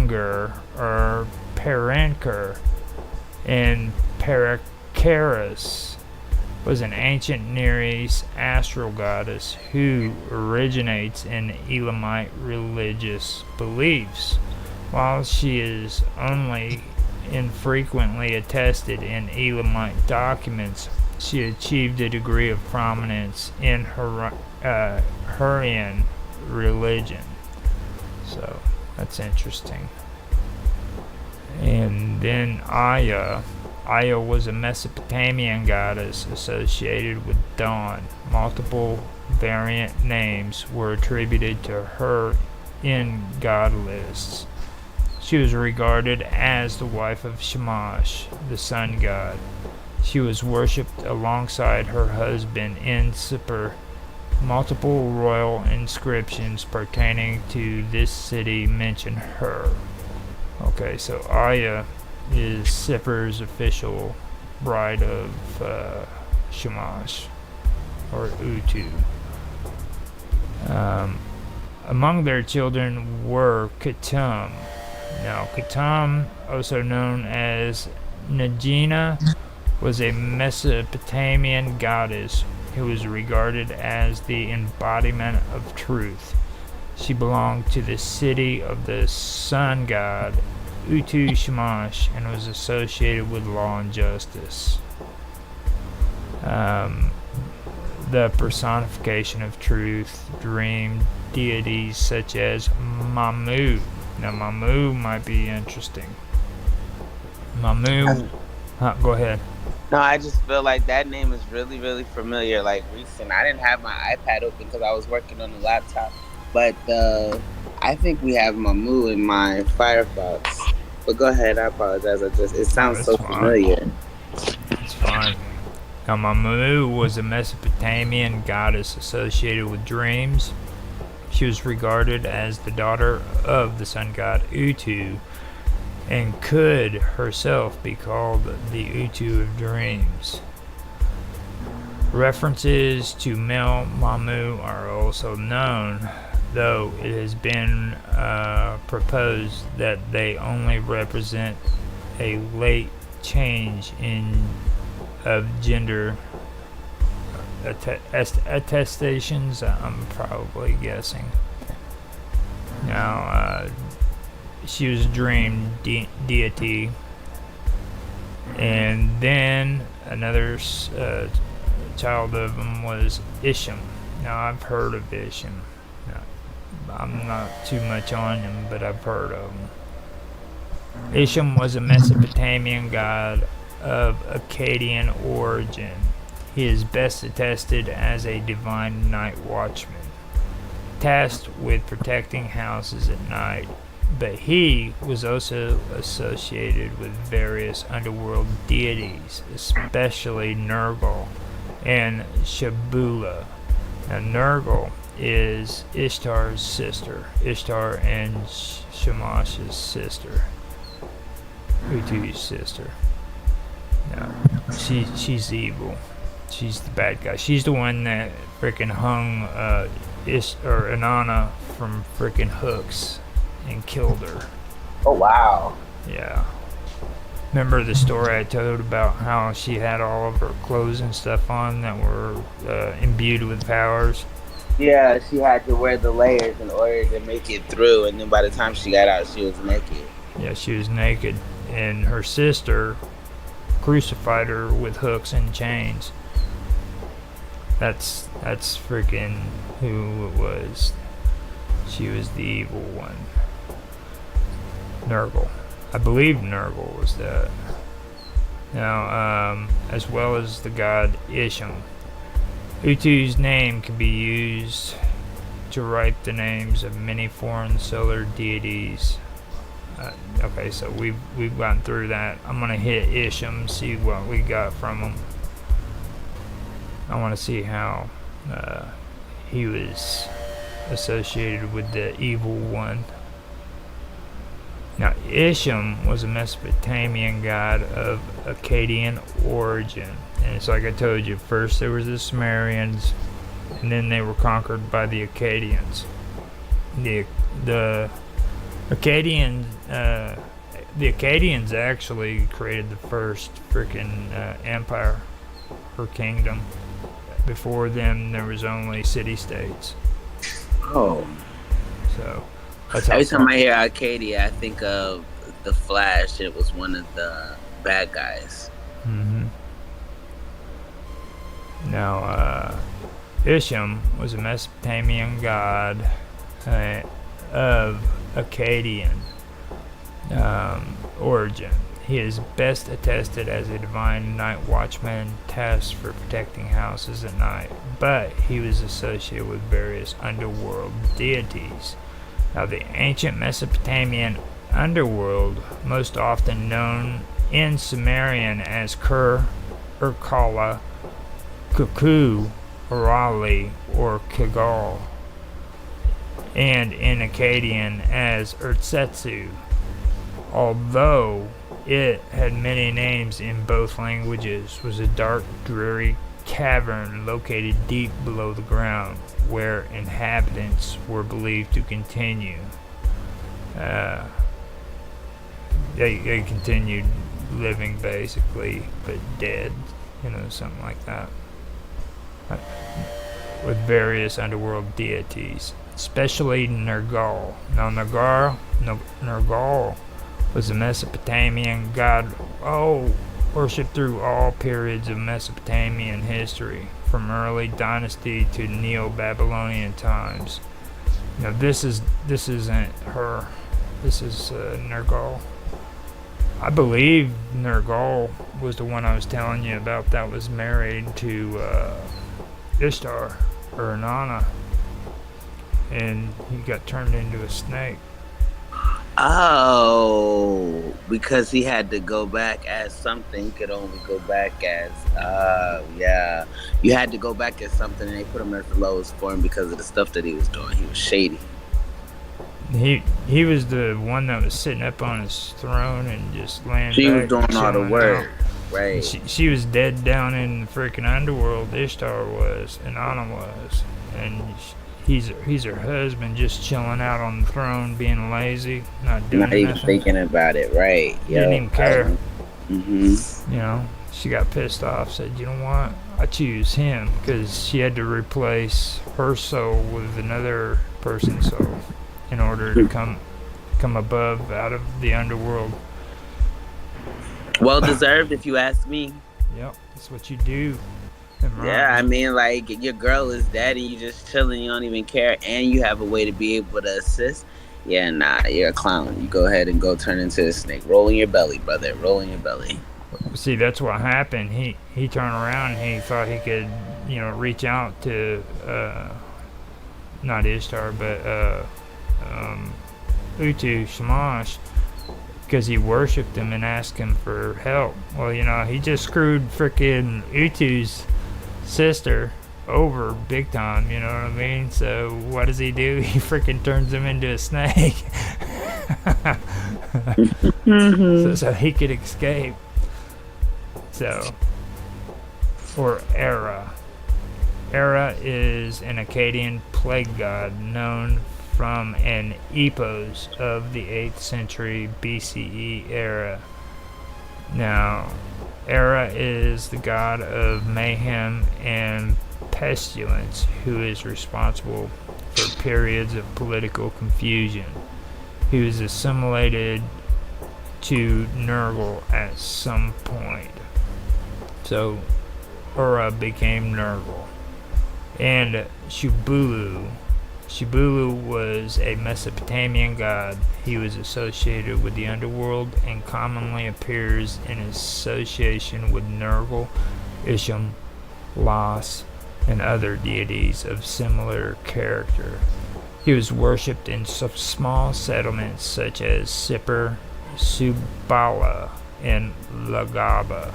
Parangur or Parankur, and Parakaris was an ancient Near East astral goddess who originates in Elamite religious beliefs. While she is only infrequently attested in Elamite documents, she achieved a degree of prominence in Hurrian religion. So that's interesting. And then Aya. Aya was a Mesopotamian goddess associated with dawn. Multiple variant names were attributed to her in god lists. She was regarded as the wife of Shamash, the sun god. She was worshipped alongside her husband in Sippar. Multiple royal inscriptions pertaining to this city mention her. Okay, so Aya is Sippar's official bride of Shamash, or Utu. Among their children were Ketum. Now, Ketum, also known as Najina, was a Mesopotamian goddess who was regarded as the embodiment of truth. She belonged to the city of the sun god Utu Shamash and was associated with law and justice. The personification of truth, dream deities such as Mamu. Now, Mamu might be interesting. Mamu, go ahead. No, I just feel like that name is really, really familiar. Like recent, I didn't have my iPad open because I was working on the laptop, but I think we have Mamu in my Firefox. But go ahead, I apologize. It sounds so familiar. It's fine. Now, Mamu was a Mesopotamian goddess associated with dreams. She was regarded as the daughter of the sun god Utu, and could herself be called the Utu of dreams. References to male Mamu are also known, though it has been proposed that they only represent a late change of gender attestations. I'm probably guessing. Now, she was a dream deity, and then another child of him was Isham. Now, I've heard of Isham. I'm not too much on him, but I've heard of him. Isham was a Mesopotamian god of Akkadian origin. He is best attested as a divine night watchman, tasked with protecting houses at night, but he was also associated with various underworld deities, especially Nergal and Shabula. Now, Nergal is Ishtar's sister, Ishtar and Shamash's sister, Utu's sister. Now, she's evil. She's the bad guy. She's the one that freaking hung Inanna from freaking hooks and killed her. Oh, wow. Yeah. Remember the story I told about how she had all of her clothes and stuff on that were imbued with powers? Yeah, she had to wear the layers in order to make it through, and then by the time she got out, she was naked. Yeah, she was naked, and her sister crucified her with hooks and chains. That's freaking who it was. She was the evil one. Nergal. I believe Nergal was that. Now, as well as the god Isham. Utu's name can be used to write the names of many foreign solar deities. Okay, so we've gone through that. I'm gonna hit Isham, see what we got from him. I want to see how he was associated with the evil one. Now, Isham was a Mesopotamian god of Akkadian origin. And it's like I told you, first there was the Sumerians, and then they were conquered by the Akkadians. The Akkadian, the Akkadians actually created the first freaking empire or kingdom. Before them, there was only city-states. Oh. So that's how Every time I hear Arcadia, I think of the Flash. It was one of the bad guys. Mm-hmm. Now, Isham was a Mesopotamian god of Akkadian origin. He is best attested as a divine night watchman tasked for protecting houses at night, but he was associated with various underworld deities. Now, the ancient Mesopotamian underworld, most often known in Sumerian as Ker, Urkala, Kuku, Orali, or Kigal, and in Akkadian as Urtsetsu, although it had many names in both languages, was a dark, dreary cavern located deep below the ground, where inhabitants were believed to continue. They continued living basically, but dead, something like that. With various underworld deities, especially Nergal. Now, Nergal was a Mesopotamian god, worshipped through all periods of Mesopotamian history, from early dynasty to Neo-Babylonian times. Now, this isn't her. This is Nergal. I believe Nergal was the one I was telling you about that was married to Ishtar, or Inanna, and he got turned into a snake. Oh, because he had to go back as something. He could only go back as, yeah. You had to go back as something, and they put him as the lowest form because of the stuff that he was doing. He was shady. He was the one that was sitting up on his throne and just laying back. She was doing all the work, right? She was dead down in the freaking underworld. Ishtar was, and Anna was, and he's her husband, just chilling out on the throne, being lazy, not doing nothing. Not even thinking about it, right? He didn't even care. Mm-hmm. She got pissed off, said, "You know what? I choose him," because she had to replace her soul with another person's soul in order to come above out of the underworld. Well deserved, if you ask me. Yep, that's what you do. Yeah, I mean, like, your girl is dead and you just chilling, you don't even care, and you have a way to be able to assist. Yeah, nah, you're a clown. You go ahead and go turn into a snake. Roll in your belly, brother. Roll in your belly. See, that's what happened. He turned around and he thought he could, reach out to, not Ishtar, but Utu Shamash, because he worshipped him and asked him for help. Well, he just screwed frickin' Utu's sister over big time, you know what I mean? So what does he do? He freaking turns him into a snake. so he could escape. Or Era. Era is an Akkadian plague god known from an epos of the 8th century BCE era. Now, Era is the god of mayhem and pestilence, who is responsible for periods of political confusion. He was assimilated to Nergal at some point. So, Ura became Nergal. And Shubulu. Shubulu was a Mesopotamian god. He was associated with the underworld and commonly appears in association with Nergal, Isham, Las, and other deities of similar character. He was worshipped in small settlements such as Sippar, Subala, and Lagaba.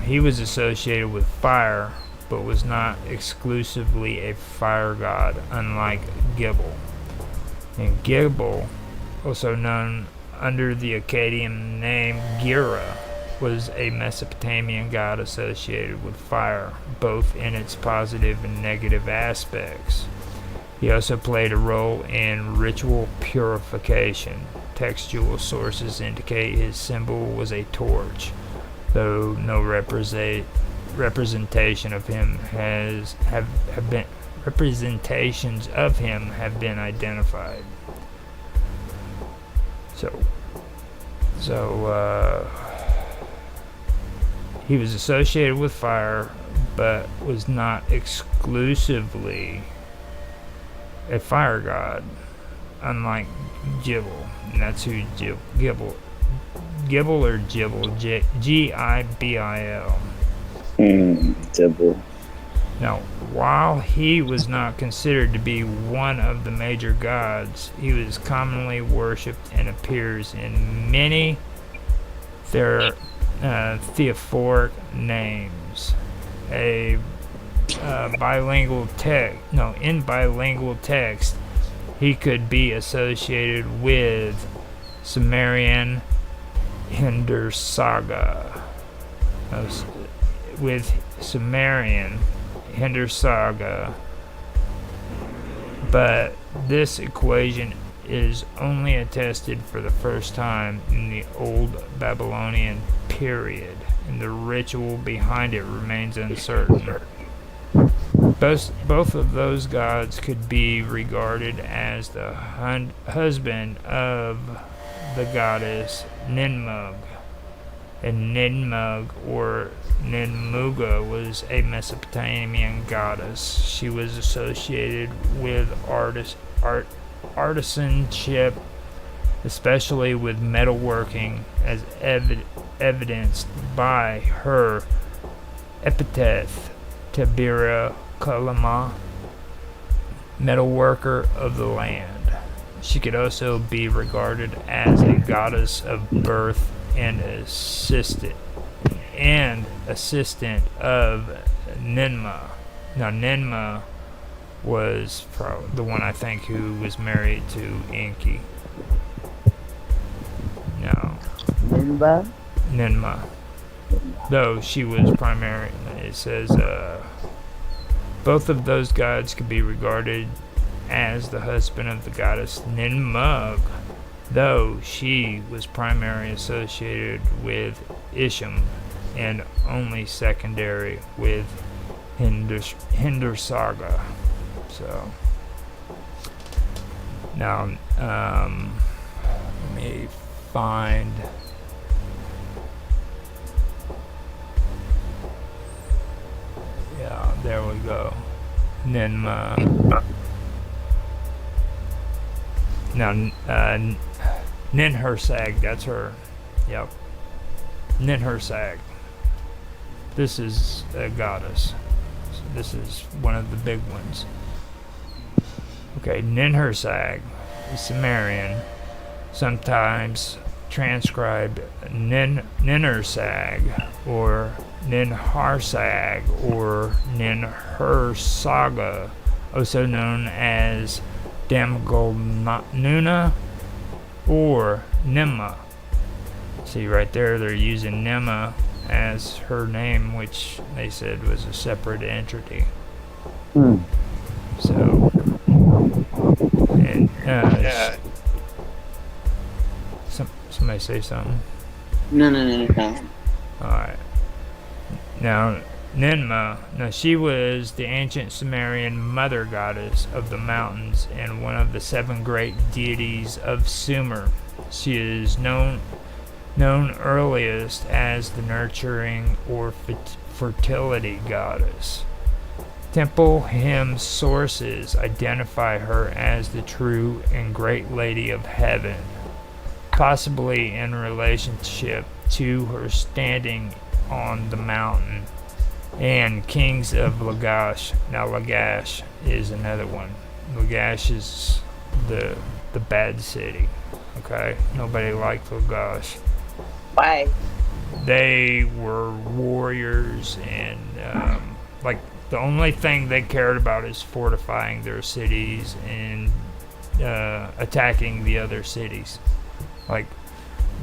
He was associated with fire, but was not exclusively a fire god, unlike Gibel. And Gibel, also known under the Akkadian name Gira, was a Mesopotamian god associated with fire, both in its positive and negative aspects. He also played a role in ritual purification. Textual sources indicate his symbol was a torch, though no representations of him have been identified. So he was associated with fire, but was not exclusively a fire god, unlike Gibble. And that's who Gibble or Gibble, Gibil. Gibble. Now, while he was not considered to be one of the major gods, he was commonly worshipped and appears in many theophoric names. In bilingual text, he could be associated with Sumerian Hindersaga. But this equation is only attested for the first time in the Old Babylonian period, and the ritual behind it remains uncertain. Both of those gods could be regarded as the husband of the goddess Ninmug. And Ninmug, or Ninmuga, was a Mesopotamian goddess. She was associated with artisanship, especially with metalworking, as evidenced by her epithet, Tabira Kalama, metalworker of the land. She could also be regarded as a goddess of birth and assistant of Ninma. Now, Ninma was probably the one, I think, who was married to Enki. No. Ninma. Though she was primary, it says both of those gods could be regarded as the husband of the goddess Ninmug, though she was primarily associated with Isham and only secondary with Hindersaga. So now, let me find. Yeah, there we go. Ninma. Now, Ninhursag, that's her. Yep. Ninhursag. This is a goddess. So this is one of the big ones. Okay, Ninhursag is Sumerian, sometimes transcribed Ninhursag or Ninharsag or Ninhursaga, also known as Damgolnuna or Nimma. See right there, they're using Nimma as her name, which they said was a separate entity. So, and somebody say something. No. Alright. Now, Ninma, she was the ancient Sumerian mother goddess of the mountains and one of the 7 great deities of Sumer. She is known earliest as the nurturing or fertility goddess. Temple hymn sources identify her as the true and great lady of heaven, possibly in relationship to her standing on the mountain and kings of Lagash. Now, Lagash is another one. Lagash is the bad city. Okay, nobody liked Lagash. Why? They were warriors, and like the only thing they cared about is fortifying their cities and attacking the other cities. Like,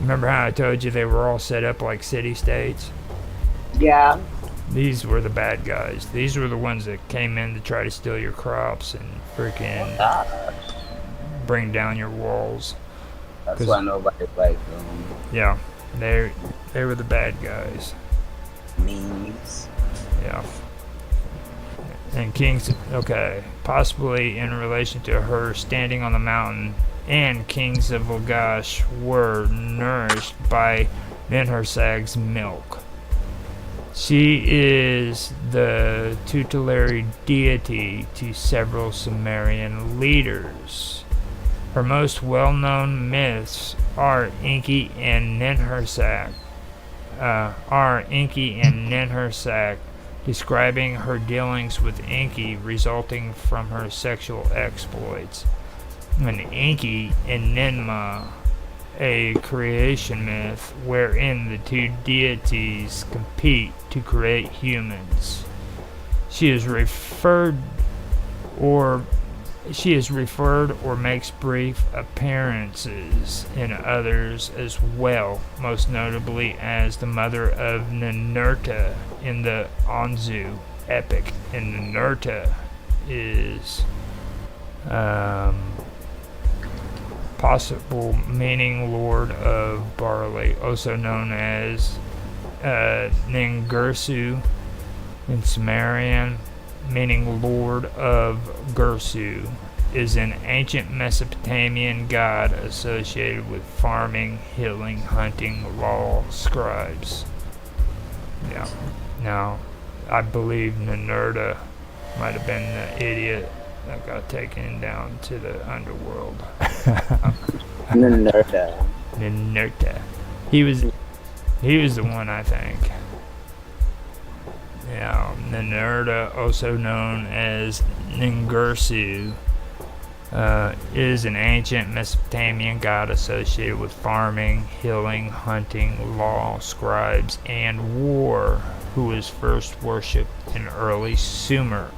remember how I told you they were all set up like city-states? Yeah. These were the bad guys. These were the ones that came in to try to steal your crops and freaking bring down your walls. That's why nobody liked them. Yeah, they were the bad guys. Memes. Yeah. And kings, okay, possibly in relation to her standing on the mountain, and kings of Lagash were nourished by Ninhursag's milk. She is the tutelary deity to several Sumerian leaders. Her most well-known myths are Enki and Ninhursag. Describing her dealings with Enki resulting from her sexual exploits. And Enki and Ninma, a creation myth wherein the two deities compete to create humans. She is referred or makes brief appearances in others as well, most notably as the mother of Ninurta in the Anzu epic. And Ninurta is possible meaning Lord of Barley, also known as Ningirsu in Sumerian, meaning Lord of Gursu, is an ancient Mesopotamian god associated with farming, healing, hunting, law, scribes. Yeah. Now, I believe Ninurta might have been the idiot that got taken down to the underworld. Ninurta. He was the one, I think. Yeah, Ninurta, also known as Ningirsu, is an ancient Mesopotamian god associated with farming, healing, hunting, law, scribes, and war, who was first worshipped in early Sumer.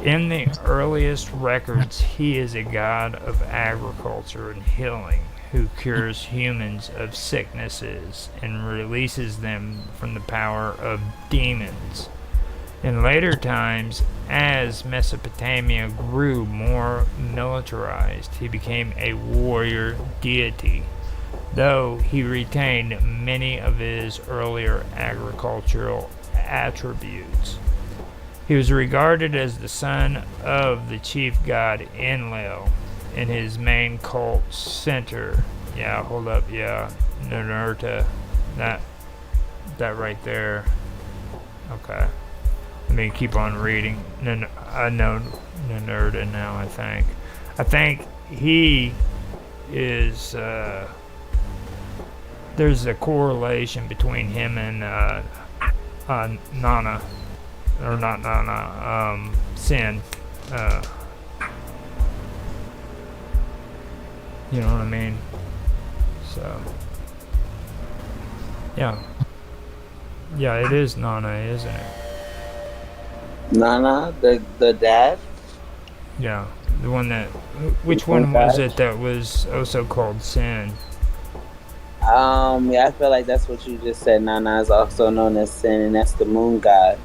In the earliest records, he is a god of agriculture and healing, who cures humans of sicknesses and releases them from the power of demons. In later times, as Mesopotamia grew more militarized, he became a warrior deity, though he retained many of his earlier agricultural attributes. He was regarded as the son of the chief god Enlil in his main cult center. Yeah, hold up, yeah, Ninurta, that right there. Okay. Let me keep on reading. I know Ninurta now, I think he is, there's a correlation between him and, Nana, or not Nana, Sin, you know what I mean? So, yeah, it is Nana, isn't it? Nana, the dad? Yeah, the one that... Which one was it that was also called Sin? Yeah, I feel like that's what you just said. Nana is also known as Sin, and that's the moon god.